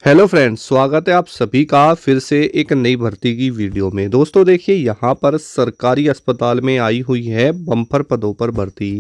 Hello friends, स्वागत है आप सभी का फिर से एक नई भर्ती की वीडियो में। दोस्तों देखिए, यहाँ पर सरकारी अस्पताल में आई हुई है बम्पर पदों पर भर्ती।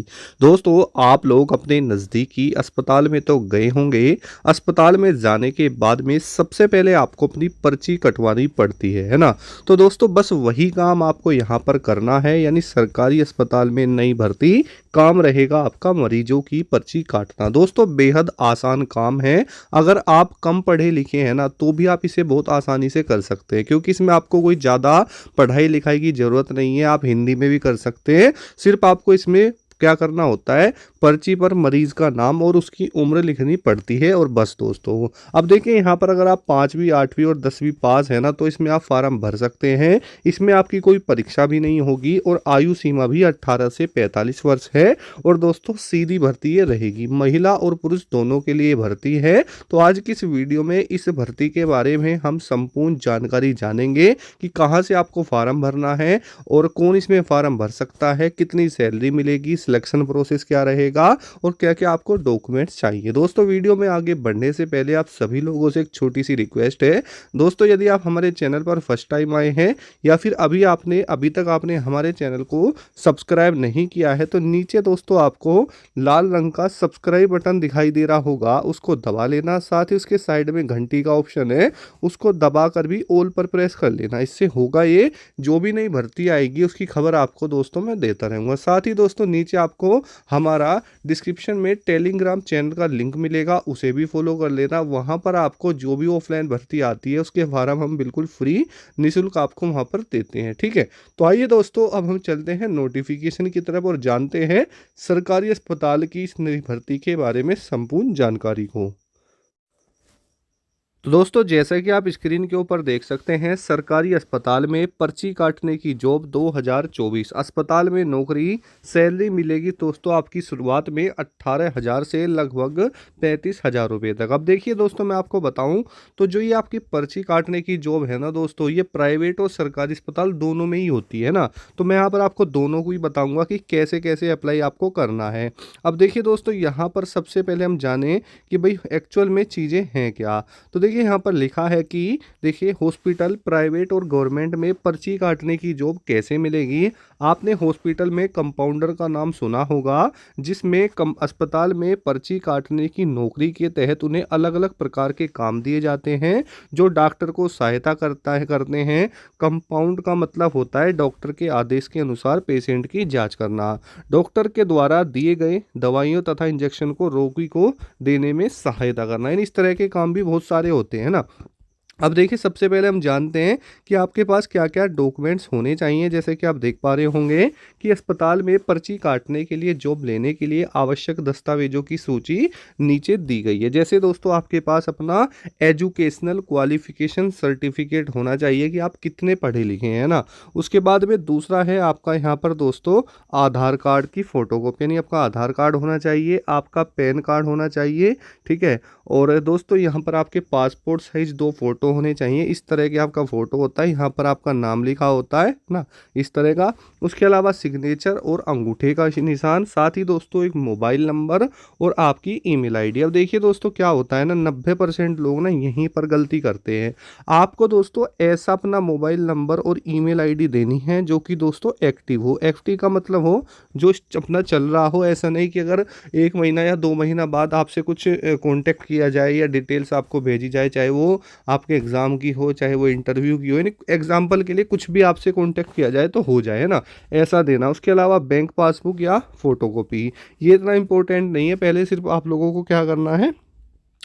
दोस्तों आप लोग अपने नज़दीकी अस्पताल में तो गए होंगे। अस्पताल में जाने के बाद में सबसे पहले आपको अपनी पर्ची कटवानी पड़ती है ना। तो दोस्तों बस वही काम आपको यहाँ पर करना है, यानी सरकारी अस्पताल में नई भर्ती काम रहेगा आपका मरीजों की पर्ची काटना। दोस्तों बेहद आसान काम है। अगर आप कम पढ़े लिखे हैं ना, तो भी आप इसे बहुत आसानी से कर सकते हैं, क्योंकि इसमें आपको कोई ज़्यादा पढ़ाई लिखाई की ज़रूरत नहीं है। आप हिंदी में भी कर सकते हैं। सिर्फ आपको इसमें क्या करना होता है, पर्ची पर मरीज का नाम और उसकी उम्र लिखनी पड़ती है और बस दोस्तों। अब देखिए यहाँ पर अगर आप 5वीं 8वीं और 10वीं पास है ना, तो इसमें आप फार्म भर सकते हैं। इसमें आपकी कोई परीक्षा भी नहीं होगी और आयु सीमा भी 18 से 45 वर्ष है। और दोस्तों सीधी भर्ती ये रहेगी, महिला और पुरुष दोनों के लिए भर्ती है। तो आज की इस वीडियो में इस भर्ती के बारे में हम संपूर्ण जानकारी जानेंगे कि कहाँ से आपको फार्म भरना है और कौन इसमें फार्म भर सकता है, कितनी सैलरी मिलेगी, सिलेक्शन प्रोसेस क्या रहेगा और क्या क्या आपको डॉक्यूमेंट्स चाहिए। दोस्तों वीडियो में आगे बढ़ने से पहले आप सभी लोगों से एक छोटी सी रिक्वेस्ट है। दोस्तों यदि आप हमारे चैनल पर फर्स्ट टाइम आए हैं या फिर अभी तक आपने हमारे चैनल को सब्सक्राइब नहीं किया है, तो नीचे दोस्तों आपको लाल रंग का सब्सक्राइब बटन दिखाई दे रहा होगा, उसको दबा लेना। साथ ही उसके साइड में घंटी का ऑप्शन है, उसको दबा कर भी ऑल पर प्रेस कर लेना। इससे होगा ये, जो भी नई भर्ती आएगी उसकी खबर आपको दोस्तों मैं देता रहूँगा। साथ ही दोस्तों नीचे आपको हमारा डिस्क्रिप्शन में टेलीग्राम चैनल का लिंक मिलेगा, उसे भी फॉलो कर लेना। वहाँ पर आपको जो भी ऑफलाइन भर्ती आती है उसके फार्म हम बिल्कुल फ्री निःशुल्क आपको वहाँ पर देते हैं, ठीक है। तो आइए दोस्तों अब हम चलते हैं नोटिफिकेशन की तरफ और जानते हैं सरकारी अस्पताल की इस नई भर्ती के बारे में संपूर्ण जानकारी को। तो दोस्तों जैसा कि आप स्क्रीन के ऊपर देख सकते हैं, सरकारी अस्पताल में पर्ची काटने की जॉब 2024 अस्पताल में नौकरी। सैलरी मिलेगी दोस्तों आपकी शुरुआत में 18,000 से लगभग 35,000 रुपये तक। अब देखिए दोस्तों मैं आपको बताऊं, तो जो ये आपकी पर्ची काटने की जॉब है ना दोस्तों, ये प्राइवेट और सरकारी अस्पताल दोनों में ही होती है ना। तो मैं यहाँ पर आपको दोनों को ही बताऊँगा कि कैसे कैसे अप्लाई आपको करना है। अब देखिए दोस्तों यहाँ पर सबसे पहले हम जानें कि भाई एक्चुअल में चीज़ें हैं क्या। तो देखिए यहाँ पर लिखा है कि देखिए हॉस्पिटल प्राइवेट और गवर्नमेंट में पर्ची काटने की जॉब कैसे मिलेगी। आपने हॉस्पिटल में कंपाउंडर का नाम सुना होगा, जिसमें अस्पताल में पर्ची काटने की नौकरी के तहत उन्हें अलग अलग प्रकार के काम दिए जाते हैं जो डॉक्टर को सहायता करते हैं। कंपाउंड का मतलब होता है डॉक्टर के आदेश के अनुसार पेशेंट की जांच करना, डॉक्टर के द्वारा दिए गए दवाइयों तथा इंजेक्शन को रोगी को देने में सहायता करना। इन इस तरह के काम भी बहुत सारे होते हैं ना। अब देखिए सबसे पहले हम जानते हैं कि आपके पास क्या क्या डॉक्यूमेंट्स होने चाहिए। जैसे कि आप देख पा रहे होंगे कि अस्पताल में पर्ची काटने के लिए जॉब लेने के लिए आवश्यक दस्तावेजों की सूची नीचे दी गई है। जैसे दोस्तों आपके पास अपना एजुकेशनल क्वालिफिकेशन सर्टिफिकेट होना चाहिए कि आप कितने पढ़े लिखे हैं ना। उसके बाद में दूसरा है आपका यहाँ पर दोस्तों आधार कार्ड की फ़ोटोकॉपी, यानी आपका आधार कार्ड होना चाहिए, आपका पैन कार्ड होना चाहिए, ठीक है। और दोस्तों यहाँ पर आपके पासपोर्ट साइज 2 फोटो होने चाहिए। इस तरह के आपका फ़ोटो होता है, यहाँ पर आपका नाम लिखा होता है ना, इस तरह का। उसके अलावा सिग्नेचर और अंगूठे का निशान, साथ ही दोस्तों एक मोबाइल नंबर और आपकी ईमेल आईडी। अब देखिए दोस्तों क्या होता है ना, 90% लोग ना यहीं पर गलती करते हैं। आपको दोस्तों ऐसा अपना मोबाइल नंबर और ईमेल आईडी देनी है जो कि दोस्तों एक्टिव हो। एक्टिव का मतलब हो जो अपना चल रहा हो। ऐसा नहीं कि अगर 1 महीना या 2 महीना बाद आपसे कुछ कॉन्टेक्ट किया जाए या डिटेल्स आपको भेजी जाए, चाहे वो आपके एग्ज़ाम की हो चाहे वो इंटरव्यू की हो, यानी एग्जाम्पल के लिए कुछ भी आपसे कांटेक्ट किया जाए तो हो जाए, है ना, ऐसा देना। उसके अलावा बैंक पासबुक या फोटोकॉपी, ये इतना इंपॉर्टेंट नहीं है। पहले सिर्फ आप लोगों को क्या करना है,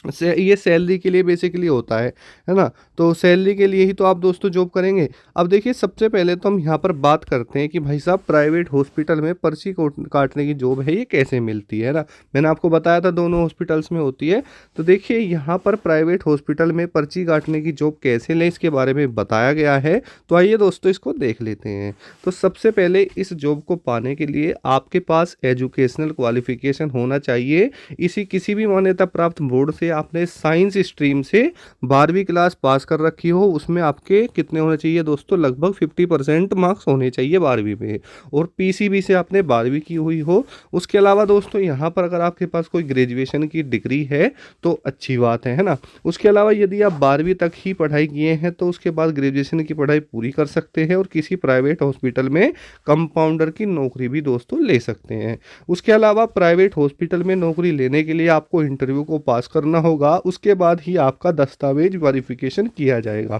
ये सैलरी के लिए बेसिकली होता है ना। तो सैलरी के लिए ही तो आप दोस्तों जॉब करेंगे। अब देखिए सबसे पहले तो हम यहाँ पर बात करते हैं कि भाई साहब प्राइवेट हॉस्पिटल में पर्ची काटने की जॉब है ये कैसे मिलती है ना। मैंने आपको बताया था दोनों हॉस्पिटल्स में होती है। तो देखिए यहाँ पर प्राइवेट हॉस्पिटल में पर्ची काटने की जॉब कैसे लें इसके बारे में बताया गया है। तो आइए दोस्तों इसको देख लेते हैं। तो सबसे पहले इस जॉब को पाने के लिए आपके पास एजुकेशनल क्वालिफिकेशन होना चाहिए। इसी किसी भी मान्यता प्राप्त बोर्ड से आपने साइंस स्ट्रीम से 12वीं क्लास पास कर रखी हो, उसमें आपके कितने होने चाहिए दोस्तों, लगभग 50% मार्क्स होने चाहिए 12वीं में, और पीसीबी से आपने 12वीं की हुई हो। उसके अलावा दोस्तों यहाँ पर अगर आपके पास कोई ग्रेजुएशन की डिग्री है तो अच्छी बात है ना। उसके अलावा यदि आप 12वीं तक ही पढ़ाई किए हैं तो उसके बाद ग्रेजुएशन की पढ़ाई पूरी कर सकते हैं और किसी प्राइवेट हॉस्पिटल में कंपाउंडर की नौकरी भी दोस्तों ले सकते हैं। उसके अलावा प्राइवेट हॉस्पिटल में नौकरी लेने के लिए आपको इंटरव्यू को पास करना होगा, उसके बाद ही आपका दस्तावेज वेरिफिकेशन किया जाएगा।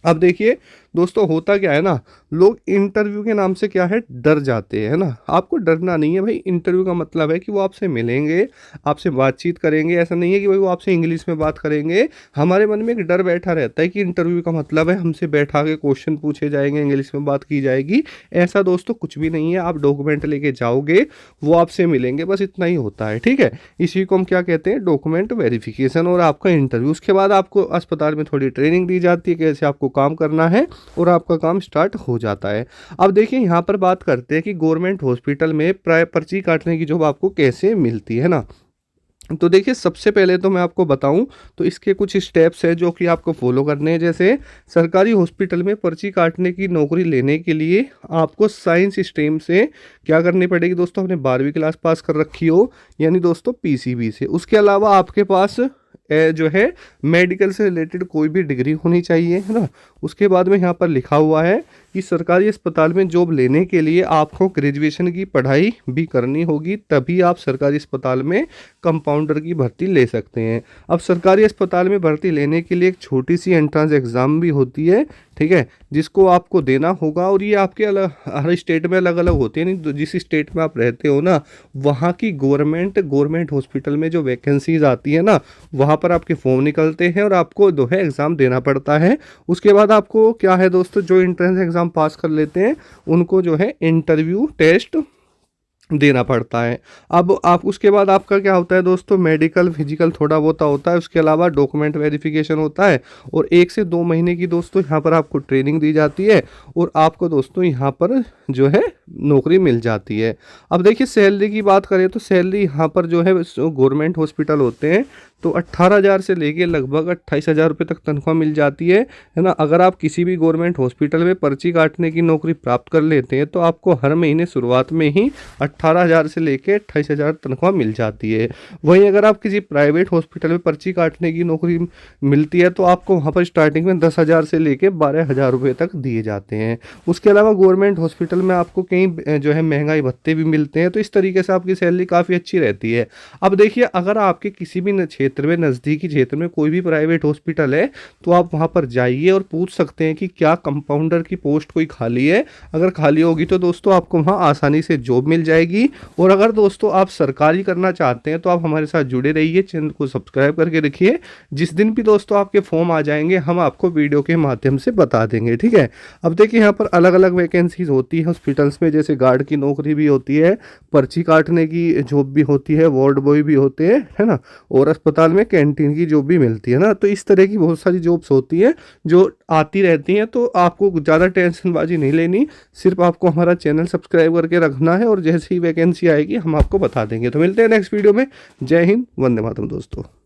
अब देखिए दोस्तों, होता क्या है ना, लोग इंटरव्यू के नाम से क्या है, डर जाते हैं ना। आपको डरना नहीं है भाई। इंटरव्यू का मतलब है कि वो आपसे मिलेंगे, आपसे बातचीत करेंगे। ऐसा नहीं है कि भाई वो आपसे इंग्लिश में बात करेंगे। हमारे मन में एक डर बैठा रहता है कि इंटरव्यू का मतलब है हमसे बैठा के क्वेश्चन पूछे जाएंगे, इंग्लिश में बात की जाएगी। ऐसा दोस्तों कुछ भी नहीं है। आप डॉक्यूमेंट लेके जाओगे, वो आपसे मिलेंगे, बस इतना ही होता है, ठीक है। इसी को हम क्या कहते हैं, डॉक्यूमेंट वेरिफिकेशन और आपका इंटरव्यू। उसके बाद आपको अस्पताल में थोड़ी ट्रेनिंग दी जाती है कैसे आपको काम करना है, और आपका काम स्टार्ट हो जाता है। अब देखिए यहाँ पर बात करते हैं कि गवर्नमेंट हॉस्पिटल में पर्ची काटने की जॉब आपको कैसे मिलती है ना। तो देखिए सबसे पहले तो मैं आपको बताऊं तो इसके कुछ स्टेप्स हैं जो कि आपको फॉलो करने हैं। जैसे सरकारी हॉस्पिटल में पर्ची काटने की नौकरी लेने के लिए आपको साइंस स्ट्रीम से क्या करनी पड़ेगी दोस्तों, आपने 12वीं क्लास पास कर रखी हो, यानी दोस्तों पीसीबी से। उसके अलावा आपके पास जो है मेडिकल से रिलेटेड कोई भी डिग्री होनी चाहिए, है ना। उसके बाद में यहाँ पर लिखा हुआ है कि सरकारी अस्पताल में जॉब लेने के लिए आपको ग्रेजुएशन की पढ़ाई भी करनी होगी, तभी आप सरकारी अस्पताल में कंपाउंडर की भर्ती ले सकते हैं। अब सरकारी अस्पताल में भर्ती लेने के लिए एक छोटी सी एंट्रेंस एग्ज़ाम भी होती है, ठीक है, जिसको आपको देना होगा। और ये आपके अलग, हर स्टेट में अलग अलग होती है। नहीं तो जिस स्टेट में आप रहते हो ना, वहाँ की गवर्नमेंट हॉस्पिटल में जो वैकेंसीज आती है ना, वहाँ पर आपके फॉर्म निकलते हैं और आपको जो है एग्ज़ाम देना पड़ता है। उसके बाद आपको क्या है दोस्तों, जो एंट्रेंस एग्ज़ाम पास कर लेते हैं उनको जो है इंटरव्यू टेस्ट देना पड़ता है। अब आप उसके बाद आपका क्या होता है दोस्तों, मेडिकल फिजिकल थोड़ा बहुत होता है। उसके अलावा डॉक्यूमेंट वेरिफिकेशन होता है, और 1 से 2 महीने की दोस्तों यहाँ पर आपको ट्रेनिंग दी जाती है, और आपको दोस्तों यहाँ पर जो है नौकरी मिल जाती है। अब देखिए सैलरी की बात करें तो सैलरी यहाँ पर जो है गवर्नमेंट हॉस्पिटल होते हैं तो 18,000 से लेके लगभग 28,000 रुपये तक तनख्वाह मिल जाती है ना। अगर आप किसी भी गवर्नमेंट हॉस्पिटल में पर्ची काटने की नौकरी प्राप्त कर लेते हैं तो आपको हर महीने शुरुआत में ही 18,000 से लेके 28,000 तनख्वाह मिल जाती है। वहीं अगर आप किसी प्राइवेट हॉस्पिटल में पर्ची काटने की नौकरी मिलती है तो आपको वहाँ पर स्टार्टिंग में 10,000 से लेके 12,000 रुपये तक दिए जाते हैं। उसके अलावा गवर्नमेंट हॉस्पिटल में आपको कहीं जो है महंगाई भत्ते भी मिलते हैं, तो इस तरीके से आपकी सैलरी काफ़ी अच्छी रहती है। अब देखिए अगर आपके किसी भी क्षेत्र में, नज़दीकी क्षेत्र में कोई भी प्राइवेट हॉस्पिटल है तो आप वहाँ पर जाइए और पूछ सकते हैं कि क्या कंपाउंडर की पोस्ट कोई खाली है। अगर खाली होगी तो दोस्तों आपको वहाँ आसानी से जॉब मिल जाएगी। और अगर दोस्तों आप सरकारी करना चाहते हैं तो आप हमारे साथ जुड़े रहिए, चैनल को सब्सक्राइब करके रखिए। जिस दिन भी दोस्तों आपके फॉर्म आ जाएंगे हम आपको वीडियो के माध्यम से बता देंगे, ठीक है। अब देखिए यहाँ पर अलग अलग वैकेंसीज होती है हॉस्पिटल्स में, जैसे गार्ड की नौकरी भी होती है, पर्ची काटने की जॉब भी होती है, वार्ड बॉय भी होते हैं, है ना, और अस्पताल में कैंटीन की जॉब भी मिलती है ना। तो इस तरह की बहुत सारी जॉब्स होती हैं जो आती रहती हैं, तो आपको ज़्यादा टेंशनबाजी नहीं लेनी, सिर्फ आपको हमारा चैनल सब्सक्राइब करके रखना है और जैसे ही वैकेंसी आएगी हम आपको बता देंगे। तो मिलते हैं नेक्स्ट वीडियो में। जय हिंद, वंदे मातरम दोस्तों।